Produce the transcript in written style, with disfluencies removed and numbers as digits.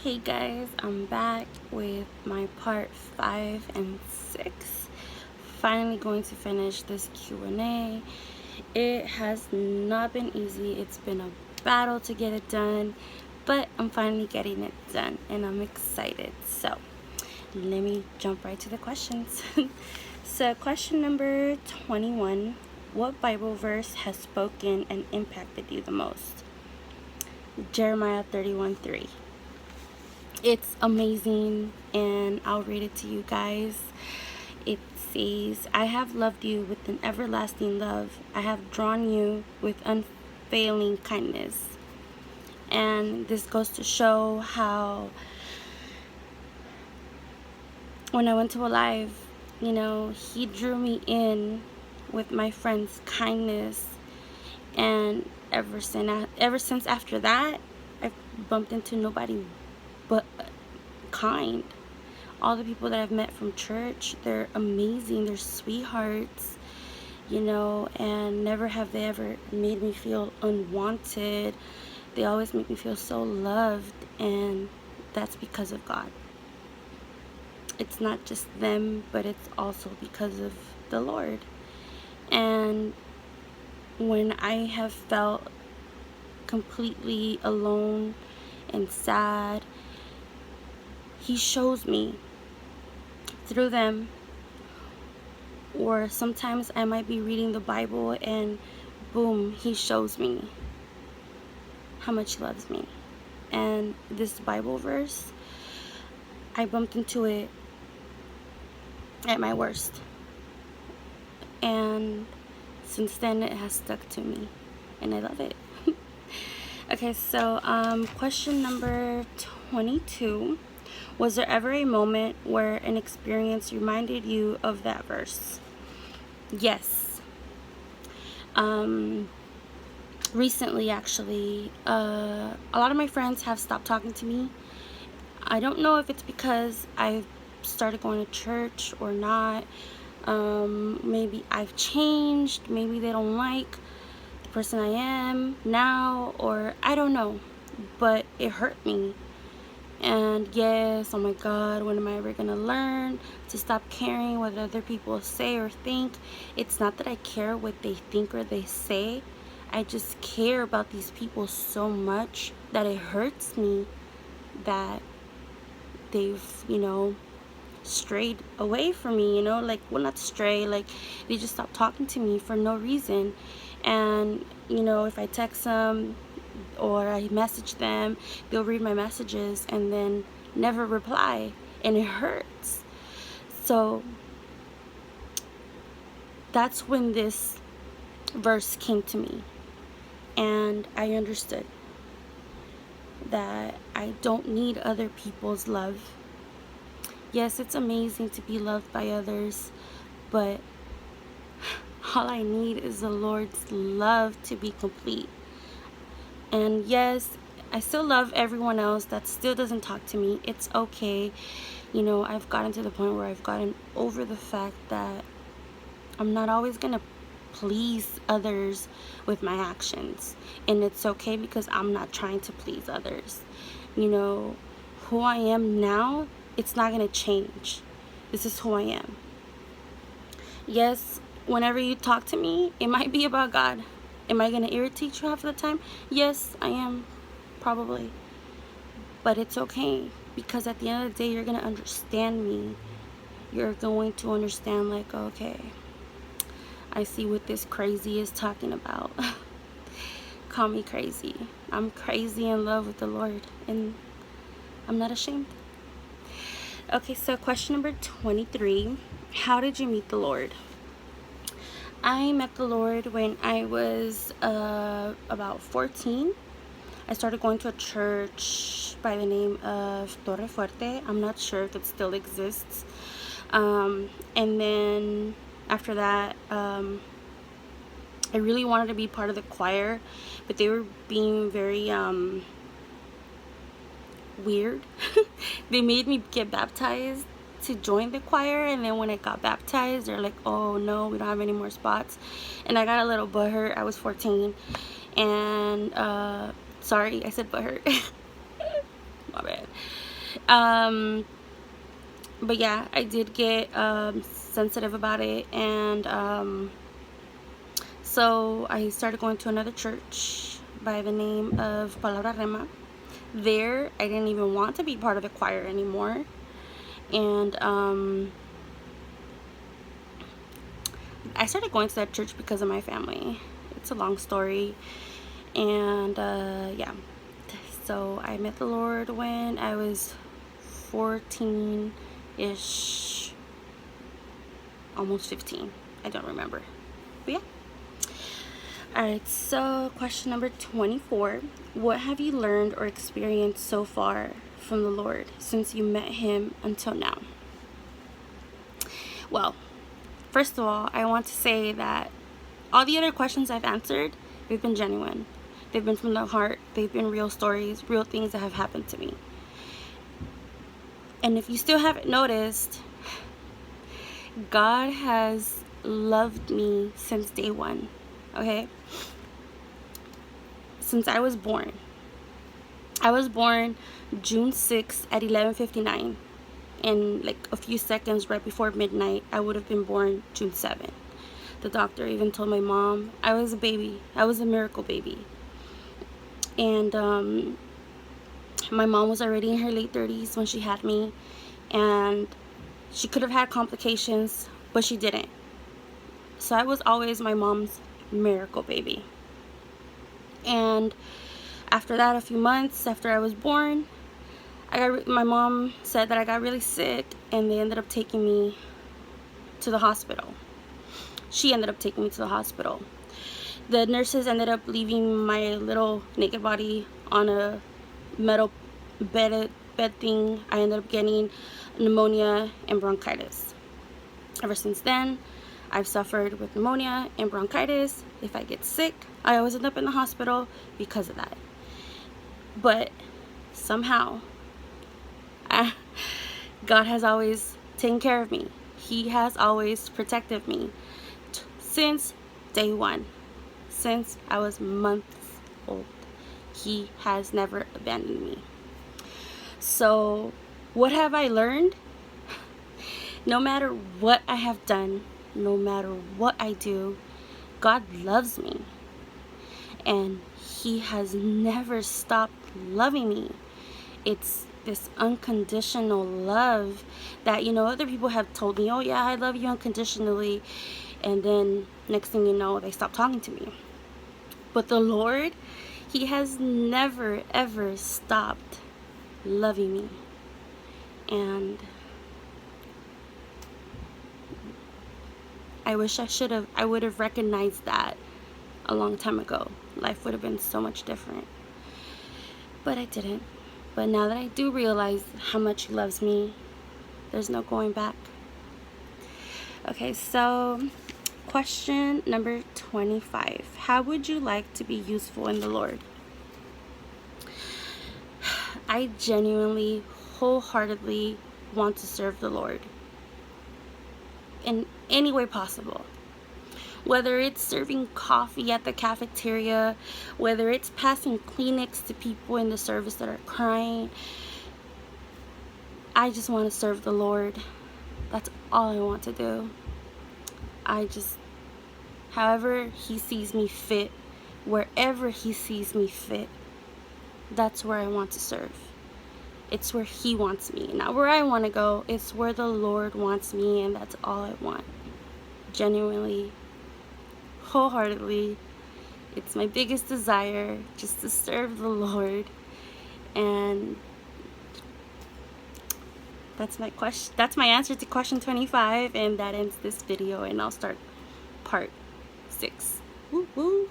Hey guys, I'm back with my part 5 and 6. Finally going to finish this Q&A. It has not been easy. It's been a battle to get it done, but I'm finally getting it done and I'm excited. So, let me jump right to the questions. So, question number 21. What Bible verse has spoken and impacted you the most? Jeremiah 31:3. It's amazing, and I'll read it to you guys. It says, I have loved you with an everlasting love. I have drawn you with unfailing kindness. And this goes to show how when I went to Alive, he drew me in with my friend's kindness. And ever since after that, I've bumped into nobody but kind. All the people that I've met from church, they're amazing. They're sweethearts, and never have they ever made me feel unwanted. They always make me feel so loved, and that's because of God. It's not just them, but it's also because of the Lord. And when I have felt completely alone and sad, He shows me through them. Or sometimes I might be reading the Bible and boom, He shows me how much He loves me. And this Bible verse, I bumped into it at my worst, and since then it has stuck to me and I love it. Okay, so question number 22. Was there ever a moment where an experience reminded you of that verse? Yes. Recently, actually, a lot of my friends have stopped talking to me. I don't know if it's because I've started going to church or not. Maybe I've changed. Maybe they don't like the person I am now, or I don't know. But it hurt me. And yes, oh my God, when am I ever gonna learn to stop caring what other people say or think? It's not that I care what they think or they say. I just care about these people so much that it hurts me that they've, strayed away from me, well, not stray, like they just stopped talking to me for no reason. And, if I text them or I message them, they'll read my messages and then never reply, and it hurts. So that's when this verse came to me, and I understood that I don't need other people's love. Yes, it's amazing to be loved by others, but all I need is the Lord's love to be complete. And yes, I still love everyone else that still doesn't talk to me. It's okay. I've gotten to the point where I've gotten over the fact that I'm not always going to please others with my actions. And it's okay because I'm not trying to please others. Who I am now, it's not going to change. This is who I am. Yes, whenever you talk to me, it might be about God. Am I going to irritate you half the time? Yes, I am. Probably. But it's okay, because at the end of the day, you're going to understand me. You're going to understand, like, okay, I see what this crazy is talking about. Call me crazy. I'm crazy in love with the Lord, and I'm not ashamed. Okay, so question number 23. How did you meet the Lord? I met the Lord when I was about 14. I started going to a church by the name of Torre Fuerte. I'm not sure if it still exists. And then after that, I really wanted to be part of the choir, but they were being very weird. They made me get baptized to join the choir, and then when I got baptized, they're like, oh no, we don't have any more spots. And I got a little butthurt. I was 14, and sorry, I said butthurt. My bad. But yeah, I did get sensitive about it, and so I started going to another church by the name of Palabra Rema. There, I didn't even want to be part of the choir anymore, and I started going to that church because of my family. It's a long story, and yeah. So I met the Lord when I was 14-ish, almost 15. I don't remember, but yeah. Alright, so question number 24. What have you learned or experienced so far from the Lord since you met Him until now? Well, first of all, I want to say that all the other questions I've answered, they've been genuine. They've been from the heart. They've been real stories, real things that have happened to me. And if you still haven't noticed, God has loved me since day one, okay? Since I was born. I was born June 6th at 11:59. In like a few seconds right before midnight, I would have been born June 7th. The doctor even told my mom I was a baby. I was a miracle baby. And my mom was already in her late 30s when she had me, and she could have had complications, but she didn't. So I was always my mom's miracle baby. And after that, a few months after I was born, my mom said that I got really sick, and they ended up taking me to the hospital. She ended up taking me to the hospital. The nurses ended up leaving my little naked body on a metal bed thing. I ended up getting pneumonia and bronchitis. Ever since then, I've suffered with pneumonia and bronchitis. If I get sick, I always end up in the hospital because of that. But somehow, God has always taken care of me. He has always protected me since day one. Since I was months old, He has never abandoned me. So what have I learned? No matter what I have done, no matter what I do, God loves me, and He has never stopped loving me. It's this unconditional love that, other people have told me, oh yeah, I love you unconditionally, and then next thing you know, they stop talking to me. But the Lord, He has never ever stopped loving me. And I wish I would have recognized that a long time ago. Life would have been so much different. But I didn't. But now that I do realize how much He loves me, there's no going back. Okay, so question number 25. How would you like to be useful in the Lord? I genuinely, wholeheartedly want to serve the Lord in any way possible. Whether it's serving coffee at the cafeteria, whether it's passing Kleenex to people in the service that are crying, I just want to serve the Lord. That's all I want to do. However He sees me fit, wherever He sees me fit, that's where I want to serve. It's where He wants me, not where I want to go. It's where the Lord wants me, and that's all I want. Genuinely, wholeheartedly, it's my biggest desire, just to serve the Lord. And that's my answer to question 25, and that ends this video, and I'll start part 6. Woo woo.